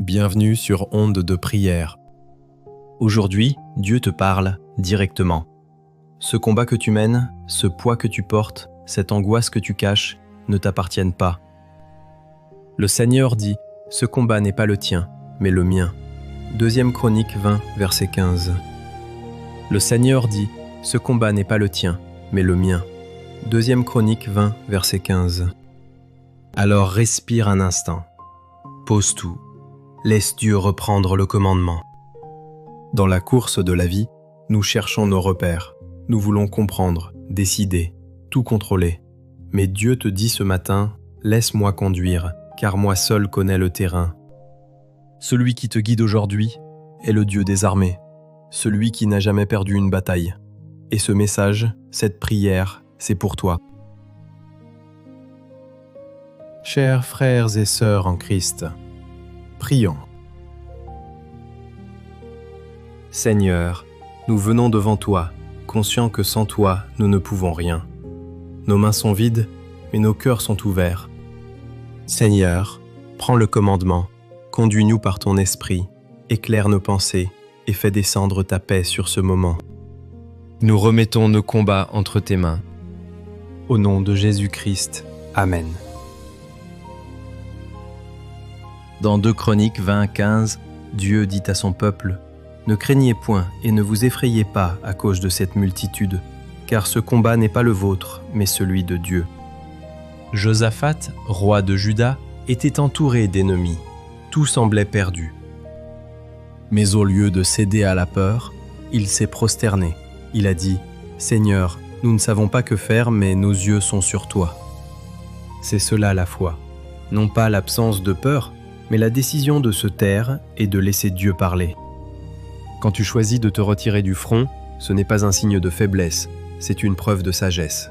Bienvenue sur Onde de prière. Aujourd'hui, Dieu te parle directement. Ce combat que tu mènes, ce poids que tu portes, cette angoisse que tu caches, ne t'appartiennent pas. Le Seigneur dit, « Ce combat n'est pas le tien, mais le mien. » 2 Chroniques 20, verset 15. Le Seigneur dit, « Ce combat n'est pas le tien, mais le mien. » 2 Chroniques 20, verset 15. Alors respire un instant. Pose tout. Laisse Dieu reprendre le commandement. Dans la course de la vie, nous cherchons nos repères. Nous voulons comprendre, décider, tout contrôler. Mais Dieu te dit ce matin, « Laisse-moi conduire, car moi seul connais le terrain. » Celui qui te guide aujourd'hui est le Dieu des armées, celui qui n'a jamais perdu une bataille. Et ce message, cette prière, c'est pour toi. Chers frères et sœurs en Christ, prions. Seigneur, nous venons devant toi, conscients que sans toi, nous ne pouvons rien. Nos mains sont vides, mais nos cœurs sont ouverts. Seigneur, prends le commandement, conduis-nous par ton esprit, éclaire nos pensées et fais descendre ta paix sur ce moment. Nous remettons nos combats entre tes mains. Au nom de Jésus-Christ, Amen. Dans 2 Chroniques 20, 15, Dieu dit à son peuple, « Ne craignez point et ne vous effrayez pas à cause de cette multitude, car ce combat n'est pas le vôtre, mais celui de Dieu. » Josaphat, roi de Juda, était entouré d'ennemis. Tout semblait perdu. Mais au lieu de céder à la peur, il s'est prosterné. Il a dit, « Seigneur, nous ne savons pas que faire, mais nos yeux sont sur toi. » C'est cela la foi. Non pas l'absence de peur, mais la décision de se taire et de laisser Dieu parler. Quand tu choisis de te retirer du front, ce n'est pas un signe de faiblesse, c'est une preuve de sagesse.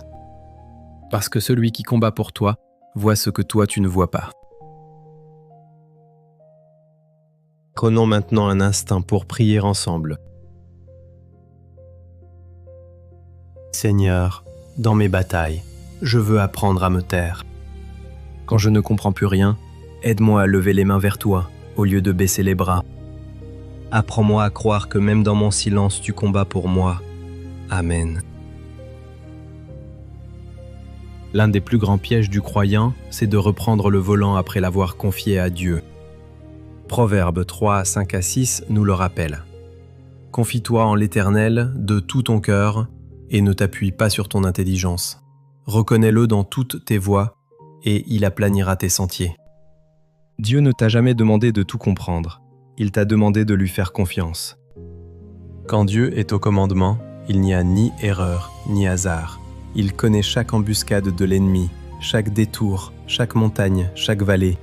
Parce que celui qui combat pour toi voit ce que toi tu ne vois pas. Prenons maintenant un instant pour prier ensemble. Seigneur, dans mes batailles, je veux apprendre à me taire. Quand je ne comprends plus rien, aide-moi à lever les mains vers toi, au lieu de baisser les bras. Apprends-moi à croire que même dans mon silence, tu combats pour moi. Amen. L'un des plus grands pièges du croyant, c'est de reprendre le volant après l'avoir confié à Dieu. Proverbes 3, 5 à 6 nous le rappelle. Confie-toi en l'Éternel de tout ton cœur et ne t'appuie pas sur ton intelligence. Reconnais-le dans toutes tes voies et il aplanira tes sentiers. Dieu ne t'a jamais demandé de tout comprendre, il t'a demandé de lui faire confiance. Quand Dieu est au commandement, il n'y a ni erreur, ni hasard. Il connaît chaque embuscade de l'ennemi, chaque détour, chaque montagne, chaque vallée.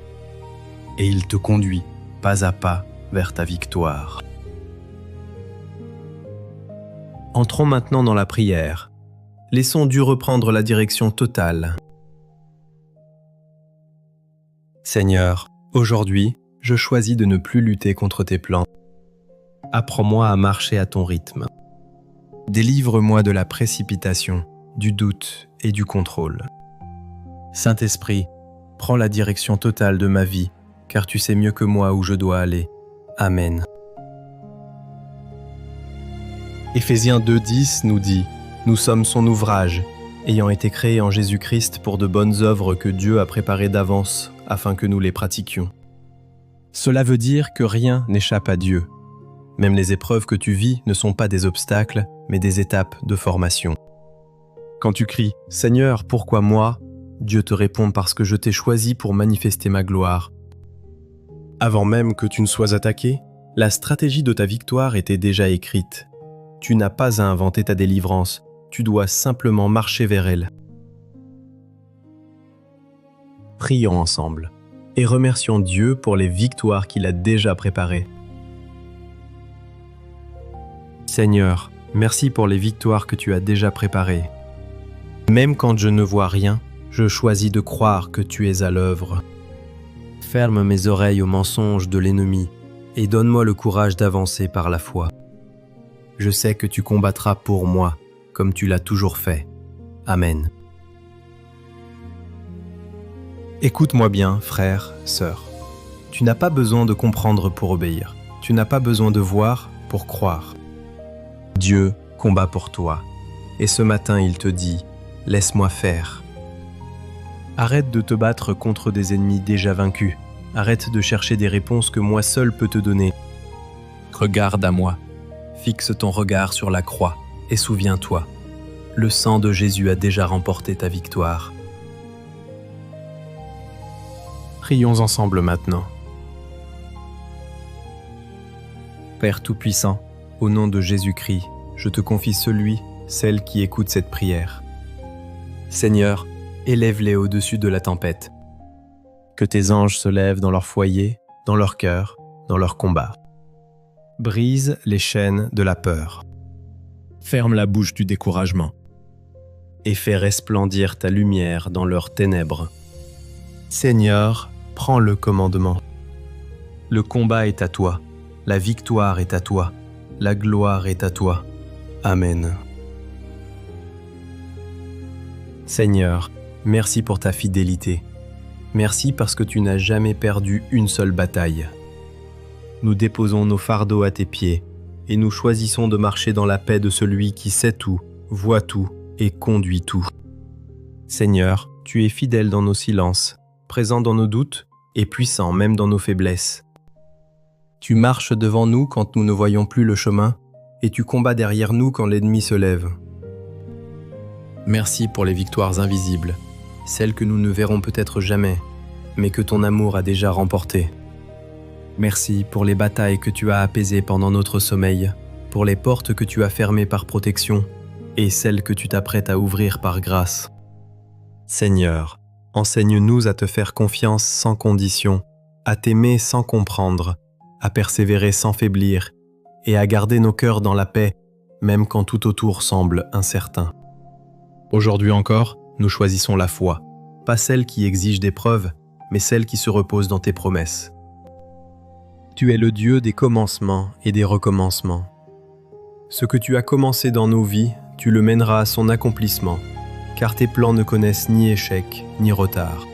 Et il te conduit, pas à pas, vers ta victoire. Entrons maintenant dans la prière. Laissons Dieu reprendre la direction totale. Seigneur, aujourd'hui, je choisis de ne plus lutter contre tes plans. Apprends-moi à marcher à ton rythme. Délivre-moi de la précipitation, du doute et du contrôle. Saint-Esprit, prends la direction totale de ma vie, car tu sais mieux que moi où je dois aller. Amen. Éphésiens 2,10 nous dit « Nous sommes son ouvrage, ayant été créés en Jésus-Christ pour de bonnes œuvres que Dieu a préparées d'avance, afin que nous les pratiquions. » Cela veut dire que rien n'échappe à Dieu. Même les épreuves que tu vis ne sont pas des obstacles, mais des étapes de formation. Quand tu cries « Seigneur, pourquoi moi ?» Dieu te répond parce que je t'ai choisi pour manifester ma gloire. Avant même que tu ne sois attaqué, la stratégie de ta victoire était déjà écrite. Tu n'as pas à inventer ta délivrance, tu dois simplement marcher vers elle. Prions ensemble et remercions Dieu pour les victoires qu'il a déjà préparées. Seigneur, merci pour les victoires que tu as déjà préparées. Même quand je ne vois rien, je choisis de croire que tu es à l'œuvre. Ferme mes oreilles aux mensonges de l'ennemi et donne-moi le courage d'avancer par la foi. Je sais que tu combattras pour moi, comme tu l'as toujours fait. Amen. Écoute-moi bien, frère, sœur. Tu n'as pas besoin de comprendre pour obéir. Tu n'as pas besoin de voir pour croire. Dieu combat pour toi. Et ce matin, il te dit « Laisse-moi faire ». Arrête de te battre contre des ennemis déjà vaincus. Arrête de chercher des réponses que moi seul peux te donner. Regarde à moi. Fixe ton regard sur la croix et souviens-toi, le sang de Jésus a déjà remporté ta victoire. Prions ensemble maintenant. Père Tout-Puissant, au nom de Jésus-Christ, je te confie celui, celle qui écoute cette prière. Seigneur, élève-les au-dessus de la tempête. Que tes anges se lèvent dans leur foyer, dans leur cœur, dans leur combat. Brise les chaînes de la peur. Ferme la bouche du découragement. Et fais resplendir ta lumière dans leurs ténèbres. Seigneur, prends le commandement. Le combat est à toi, la victoire est à toi, la gloire est à toi. Amen. Seigneur, merci pour ta fidélité. Merci parce que tu n'as jamais perdu une seule bataille. Nous déposons nos fardeaux à tes pieds et nous choisissons de marcher dans la paix de celui qui sait tout, voit tout et conduit tout. Seigneur, tu es fidèle dans nos silences, présent dans nos doutes et puissant même dans nos faiblesses. Tu marches devant nous quand nous ne voyons plus le chemin et tu combats derrière nous quand l'ennemi se lève. Merci pour les victoires invisibles, celles que nous ne verrons peut-être jamais, mais que ton amour a déjà remportées. Merci pour les batailles que tu as apaisées pendant notre sommeil, pour les portes que tu as fermées par protection et celles que tu t'apprêtes à ouvrir par grâce. Seigneur, enseigne-nous à te faire confiance sans condition, à t'aimer sans comprendre, à persévérer sans faiblir et à garder nos cœurs dans la paix, même quand tout autour semble incertain. Aujourd'hui encore, nous choisissons la foi, pas celle qui exige des preuves, mais celle qui se repose dans tes promesses. Tu es le Dieu des commencements et des recommencements. Ce que tu as commencé dans nos vies, tu le mèneras à son accomplissement, car tes plans ne connaissent ni échec ni retard.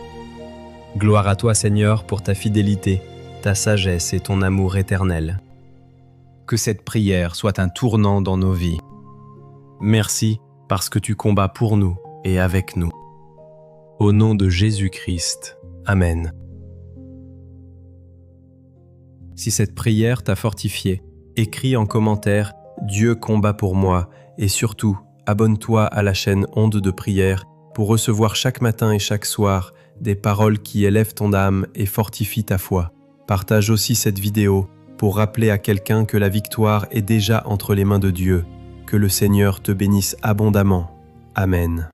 Gloire à toi, Seigneur, pour ta fidélité, ta sagesse et ton amour éternel. Que cette prière soit un tournant dans nos vies. Merci parce que tu combats pour nous et avec nous. Au nom de Jésus-Christ. Amen. Si cette prière t'a fortifié, écris en commentaire « Dieu combat pour moi » et surtout, abonne-toi à la chaîne Ondes de prière pour recevoir chaque matin et chaque soir des paroles qui élèvent ton âme et fortifient ta foi. Partage aussi cette vidéo pour rappeler à quelqu'un que la victoire est déjà entre les mains de Dieu. Que le Seigneur te bénisse abondamment. Amen.